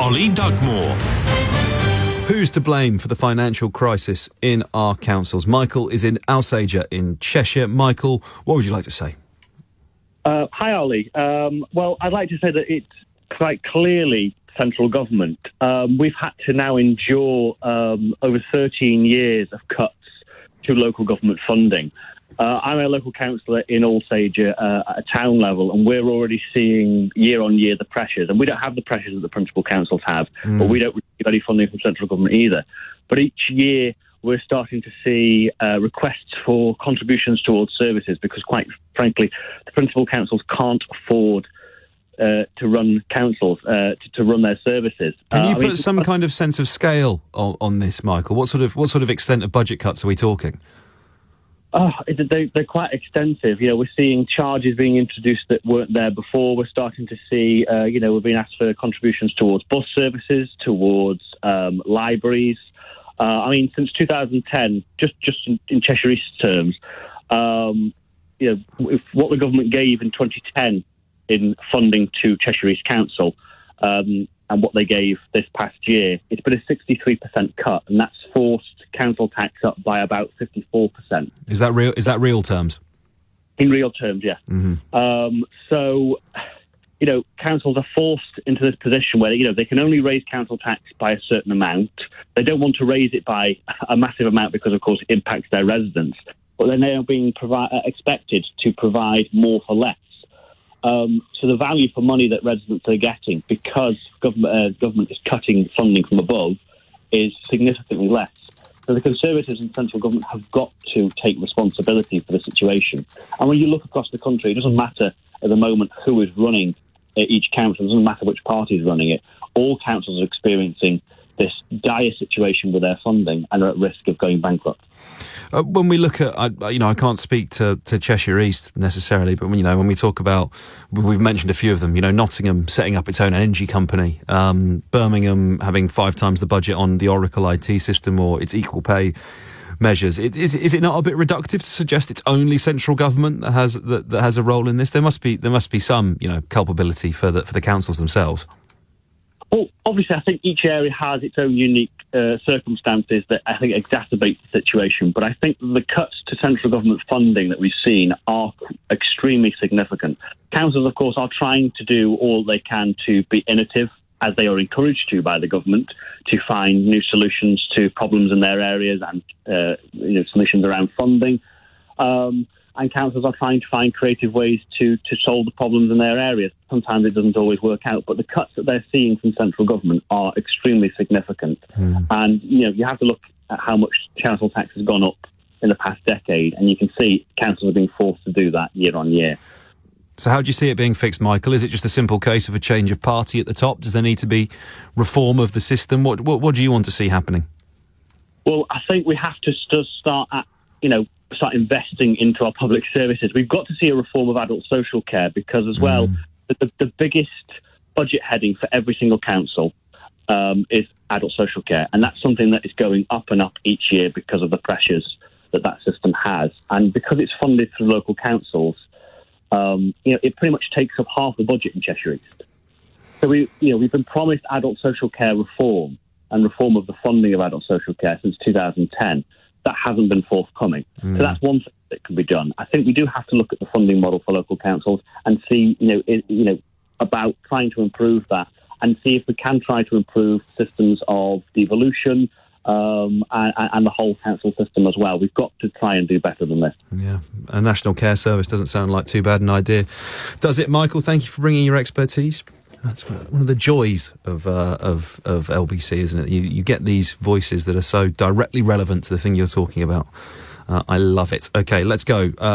Oli Dugmore. Who's to blame for the financial crisis in our councils? Michael is in Alsager in Cheshire. Michael, what would you like to say? Hi, Oli. Well, I'd like to say that it's quite clearly central government. We've had to now endure over 13 years of cuts to local government funding. I'm a local councillor in Alsager at a town level, and we're already seeing year on year the pressures. And we don't have the pressures that the principal councils have, but we don't receive any funding from central government either. But each year we're starting to see requests for contributions towards services because, quite frankly, the principal councils can't afford to run councils, to run their services. Can you put some kind of sense of scale on this, Michael? What sort of extent of budget cuts are we talking? They're quite extensive. We're seeing charges being introduced that weren't there before. We're starting to see, we're being asked for contributions towards bus services, towards libraries. Since 2010, just in Cheshire East terms, if what the government gave in 2010 in funding to Cheshire East Council, and what they gave this past year, it's been a 63% cut, and that's forced council tax up by about 54%. Is that real? Is that real terms? In real terms, yes. Mm-hmm. Councils are forced into this position where they can only raise council tax by a certain amount. They don't want to raise it by a massive amount because, of course, it impacts their residents. But they're now being expected to provide more for less. So the value for money that residents are getting because government is cutting funding from above is significantly less. So the Conservatives and central government have got to take responsibility for the situation. And when you look across the country, it doesn't matter at the moment who is running each council, it doesn't matter which party is running it. All councils are experiencing this dire situation with their funding and are at risk of going bankrupt. When we look at, I can't speak to Cheshire East necessarily, but when we talk about, we've mentioned a few of them. Nottingham setting up its own energy company, Birmingham having 5 times the budget on the Oracle IT system or its equal pay measures. Is it not a bit reductive to suggest it's only central government that has a role in this? There must be some culpability for the councils themselves. Well, obviously, I think each area has its own unique circumstances that I think exacerbate the situation. But I think the cuts to central government funding that we've seen are extremely significant. Councils, of course, are trying to do all they can to be innovative, as they are encouraged to by the government, to find new solutions to problems in their areas and solutions around funding. And councils are trying to find creative ways to solve the problems in their areas. Sometimes it doesn't always work out, but the cuts that they're seeing from central government are extremely significant. And, you have to look at how much council tax has gone up in the past decade, and you can see councils are being forced to do that year on year. So how do you see it being fixed, Michael? Is it just a simple case of a change of party at the top? Does there need to be reform of the system? What do you want to see happening? Well, I think we have to start investing into our public services. We've got to see a reform of adult social care because, as well, the biggest budget heading for every single council is adult social care. And that's something that is going up and up each year because of the pressures that system has. And because it's funded through local councils, it pretty much takes up half the budget in Cheshire East. So we've been promised adult social care reform and reform of the funding of adult social care since 2010. That hasn't been forthcoming. So that's one thing that can be done. I think we do have to look at the funding model for local councils and see, about trying to improve that and see if we can try to improve systems of devolution and the whole council system as well. We've got to try and do better than this. Yeah, a national care service doesn't sound like too bad an idea, does it, Michael? Thank you for bringing your expertise. That's one of the joys of LBC, isn't it? You get these voices that are so directly relevant to the thing you're talking about. I love it. Okay, let's go.